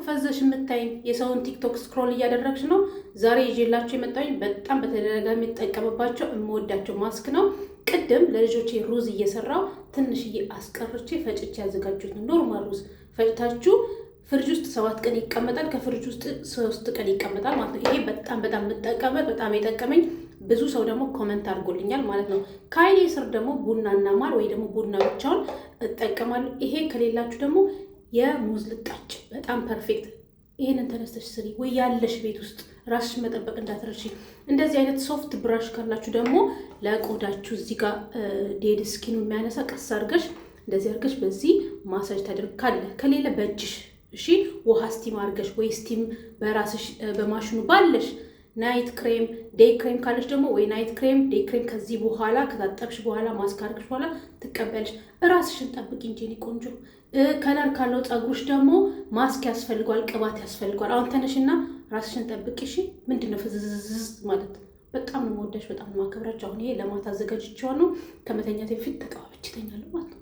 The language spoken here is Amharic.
ፈዘሽ የምታይኝ የሰውን ቲክቶክ ስክሮል እያደረግሽ ነው። ዛሬ ይዤላችሁ የመጣሁኝ በጣም በተደጋጋሚ የምጠቀምባቸው የምወዳቸው ማስክ ነው። ቅድም ለልጆቼ ሩዝ እየሰራው ትንሽዬ አስቀርቼ ፈጭቼ ያዘጋጁት ነው። ኖርማል ሩዝ ፈጭታችሁ ፍሪጅ ውስጥ 7 ቀን ይቀመጣል፣ ከፍሪጅ ውስጥ 3 ቀን ይቀመጣል ማለት ነው። ይሄ በጣም የምጠቀመው በጣም የጠቀመኝ ብዙ ሰው ደግሞ ኮመንት አድርጎልኛል ማለት ነው። ከአይኔ ስር ደግሞ ቡናና ማር ወይ ደግሞ ቡና ብቻውን እጠቀማለሁ። ይሄ ከሌላችሁ ደግሞ የሙዝ ልጣጭ በጣም ፐርፌክት። ይሄንን ተነስተሽ ስሪ ወይ ያለሽ ቤት ውስጥ ራስሽ መጠበቅ እንዳትረሺ። እንደዚህ አይነት ሶፍት ብራሽ ካላችሁ ደግሞ ለቆዳችሁ እዚህ ጋር ዴድ ስኪኑ የሚያነሳ ቀስ አድርገሽ እንደዚህ አድርገሽ በዚህ ማሳጅ ታደርጋለ። ከሌለ በእጅሽ እሺ፣ ውሃ ስቲም አድርገሽ ወይ ስቲም በራስሽ በማሽኑ ባለሽ ናይት ክሬም ዴይ ክሬም ካለሽ ደግሞ ወይ ናይት ክሬም ዴይ ክሬም ከዚህ በኋላ ከታጠብሽ በኋላ ማስክ አድርግሽ በኋላ ትቀበልሽ። ራስሽን ጠብቂ እንጂ እኔ ቆንጆ። ከለር ካለው ፀጉርሽ ደግሞ ማስክ ያስፈልጓል፣ ቅባት ያስፈልጓል። አሁን ተነሽና ራስሽን ጠብቂ እሺ። ምንድነው ፍዝዝዝ ማለት? በጣም ነው የምወዳሽ፣ በጣም ነው የማከብራችሁ። አሁን ይሄ ለማታ አዘጋጅቼዋለሁ። ከመተኛቴ በፊት ተቀባብቼ እተኛለሁ ማለት ነው።